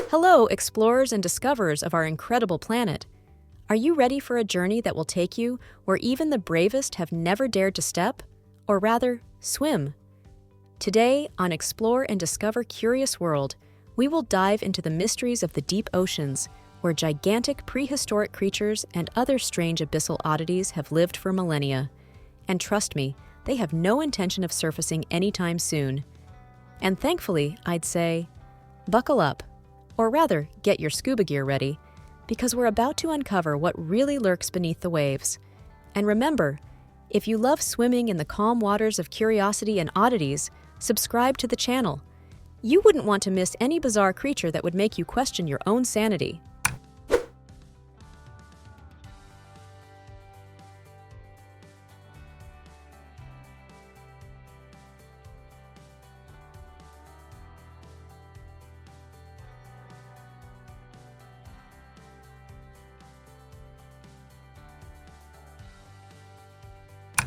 Hello, explorers and discoverers of our incredible planet. Are you ready for a journey that will take you where even the bravest have never dared to step, or rather, swim? Today, on Explore and Discover Curious World, we will dive into the mysteries of the deep oceans, where gigantic prehistoric creatures and other strange abyssal oddities have lived for millennia. And trust me, they have no intention of surfacing anytime soon. And thankfully, I'd say, buckle up, or rather, get your scuba gear ready, because we're about to uncover what really lurks beneath the waves. And remember, if you love swimming in the calm waters of curiosity and oddities, subscribe to the channel. You wouldn't want to miss any bizarre creature that would make you question your own sanity.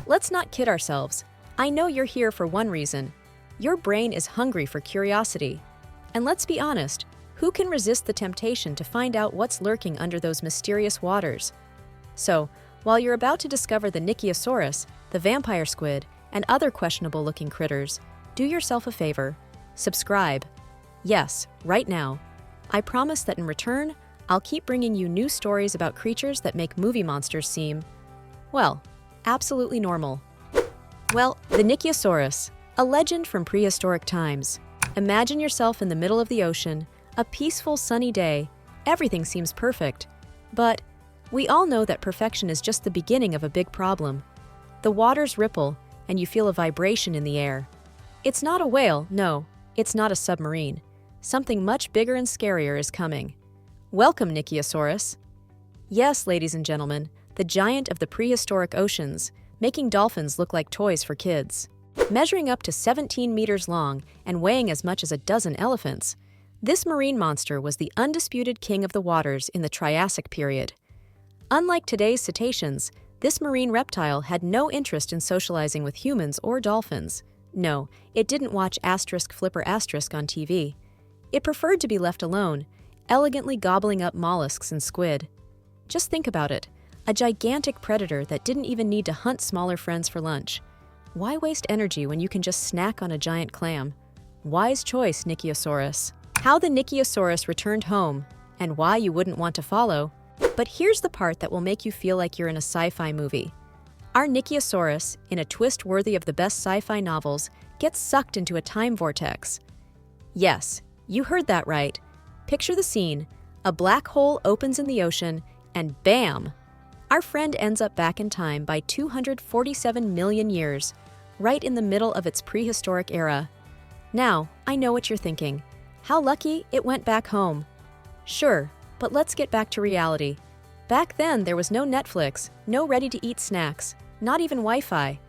Let's not kid ourselves. I know you're here for one reason. Your brain is hungry for curiosity. And let's be honest, who can resist the temptation to find out what's lurking under those mysterious waters? So, while you're about to discover the Nichiosaurus, the vampire squid, and other questionable-looking critters, do yourself a favor. Subscribe. Yes, right now. I promise that in return, I'll keep bringing you new stories about creatures that make movie monsters seem, well, absolutely normal. Well, the Nichiosaurus, a legend from prehistoric times. Imagine yourself in the middle of the ocean, a peaceful sunny day, everything seems perfect. But we all know that perfection is just the beginning of a big problem. The waters ripple, and you feel a vibration in the air. It's not a whale, no, it's not a submarine. Something much bigger and scarier is coming. Welcome, Nichiosaurus. Yes, ladies and gentlemen, the giant of the prehistoric oceans, making dolphins look like toys for kids. Measuring up to 17 meters long and weighing as much as a dozen elephants, this marine monster was the undisputed king of the waters in the Triassic period. Unlike today's cetaceans, this marine reptile had no interest in socializing with humans or dolphins. No, it didn't watch *flipper* on TV. It preferred to be left alone, elegantly gobbling up mollusks and squid. Just think about it. A gigantic predator that didn't even need to hunt smaller friends for lunch. Why waste energy when you can just snack on a giant clam? Wise choice, Nichiosaurus. How the Nichiosaurus returned home, and why you wouldn't want to follow. But here's the part that will make you feel like you're in a sci-fi movie. Our Nichiosaurus, in a twist worthy of the best sci-fi novels, gets sucked into a time vortex. Yes, you heard that right. Picture the scene. A black hole opens in the ocean, and bam! Our friend ends up back in time by 247 million years, right in the middle of its prehistoric era. Now, I know what you're thinking. How lucky it went back home. Sure, but let's get back to reality. Back then, there was no Netflix, no ready-to-eat snacks, not even Wi-Fi.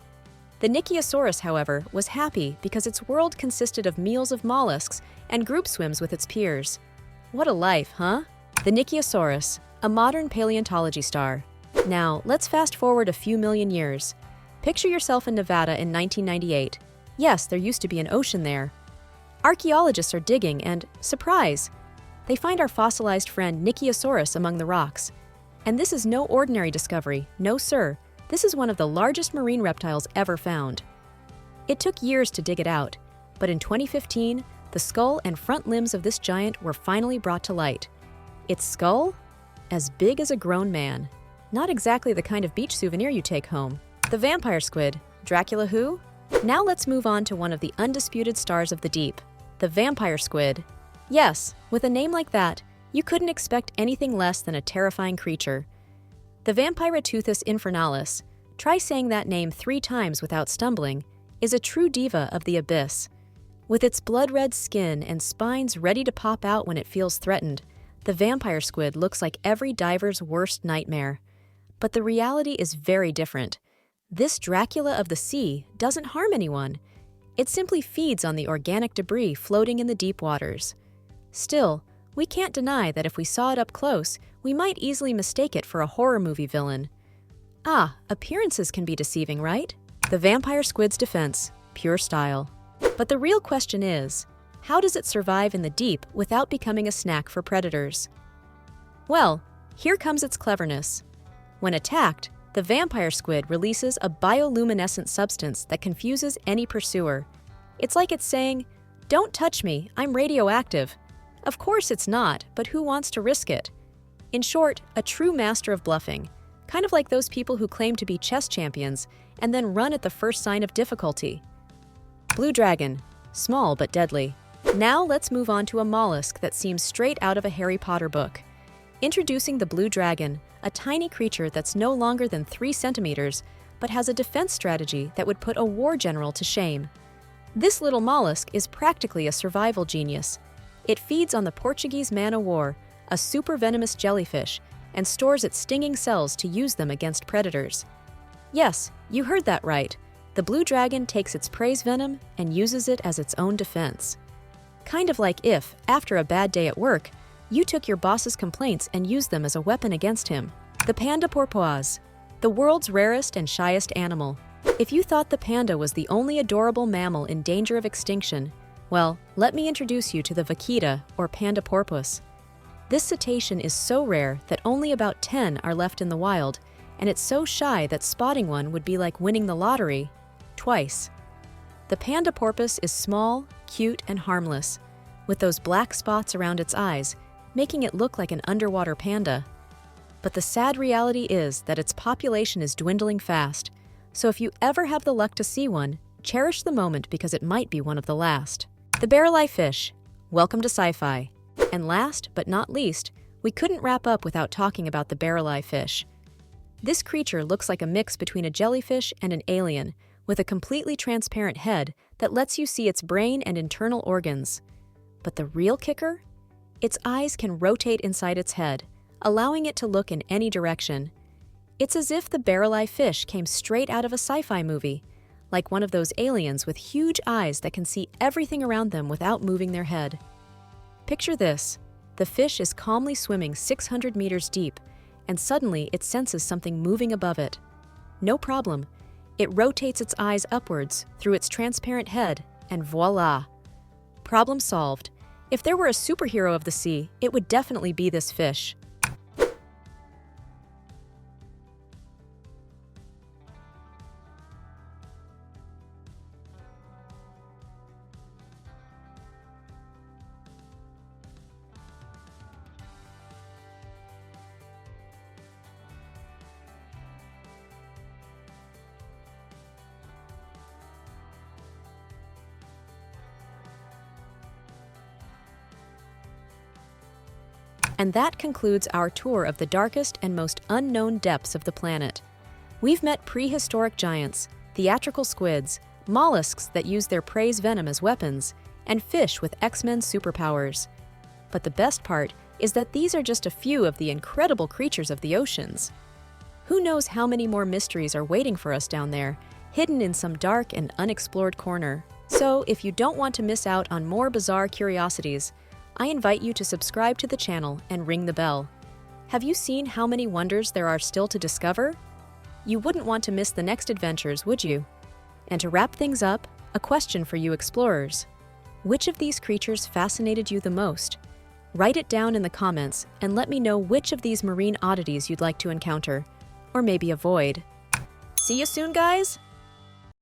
The Nichiosaurus, however, was happy because its world consisted of meals of mollusks and group swims with its peers. What a life, huh? The Nichiosaurus, a modern paleontology star. Now, let's fast forward a few million years. Picture yourself in Nevada in 1998. Yes, there used to be an ocean there. Archaeologists are digging and, surprise! They find our fossilized friend Nichiosaurus among the rocks. And this is no ordinary discovery, no sir. This is one of the largest marine reptiles ever found. It took years to dig it out, but in 2015, the skull and front limbs of this giant were finally brought to light. Its skull? As big as a grown man. Not exactly the kind of beach souvenir you take home. The vampire squid, Dracula who? Now let's move on to one of the undisputed stars of the deep, the vampire squid. Yes, with a name like that, you couldn't expect anything less than a terrifying creature. The Vampiroteuthis infernalis, try saying that name 3 times without stumbling, is a true diva of the abyss. With its blood-red skin and spines ready to pop out when it feels threatened, the vampire squid looks like every diver's worst nightmare. But the reality is very different. This Dracula of the sea doesn't harm anyone. It simply feeds on the organic debris floating in the deep waters. Still, we can't deny that if we saw it up close, we might easily mistake it for a horror movie villain. Ah, appearances can be deceiving, right? The vampire squid's defense, pure style. But the real question is, How does it survive in the deep without becoming a snack for predators? Well, here comes its cleverness. When attacked, the vampire squid releases a bioluminescent substance that confuses any pursuer. It's like it's saying, "Don't touch me, I'm radioactive." Of course it's not, but who wants to risk it? In short, a true master of bluffing, kind of like those people who claim to be chess champions and then run at the first sign of difficulty. Blue dragon, small but deadly. Now let's move on to a mollusk that seems straight out of a Harry Potter book. Introducing the blue dragon, a tiny creature that's no longer than 3 centimeters, but has a defense strategy that would put a war general to shame. This little mollusk is practically a survival genius. It feeds on the Portuguese man-o'-war, a super venomous jellyfish, and stores its stinging cells to use them against predators. Yes, you heard that right. The blue dragon takes its prey's venom and uses it as its own defense. Kind of like if, after a bad day at work, you took your boss's complaints and used them as a weapon against him. The panda porpoise, the world's rarest and shyest animal. If you thought the panda was the only adorable mammal in danger of extinction, well, let me introduce you to the vaquita, or panda porpoise. This cetacean is so rare that only about 10 are left in the wild, and it's so shy that spotting one would be like winning the lottery twice. The panda porpoise is small, cute, and harmless, with those black spots around its eyes, making it look like an underwater panda. But the sad reality is that its population is dwindling fast, so if you ever have the luck to see one, cherish the moment because it might be one of the last. The barrel-eye fish. Welcome to sci-fi. And last but not least, we couldn't wrap up without talking about the barrel-eye fish. This creature looks like a mix between a jellyfish and an alien, with a completely transparent head that lets you see its brain and internal organs. But the real kicker? Its eyes can rotate inside its head, allowing it to look in any direction. It's as if the barrel-eye fish came straight out of a sci-fi movie, like one of those aliens with huge eyes that can see everything around them without moving their head. Picture this. The fish is calmly swimming 600 meters deep, and suddenly it senses something moving above it. No problem. It rotates its eyes upwards through its transparent head, and voila! Problem solved. If there were a superhero of the sea, it would definitely be this fish. And that concludes our tour of the darkest and most unknown depths of the planet. We've met prehistoric giants, theatrical squids, mollusks that use their prey's venom as weapons, and fish with X-Men superpowers. But the best part is that these are just a few of the incredible creatures of the oceans. Who knows how many more mysteries are waiting for us down there, hidden in some dark and unexplored corner. So, if you don't want to miss out on more bizarre curiosities, I invite you to subscribe to the channel and ring the bell. Have you seen how many wonders there are still to discover? You wouldn't want to miss the next adventures, would you? And to wrap things up, a question for you explorers. Which of these creatures fascinated you the most? Write it down in the comments and let me know which of these marine oddities you'd like to encounter, or maybe avoid. See you soon, guys!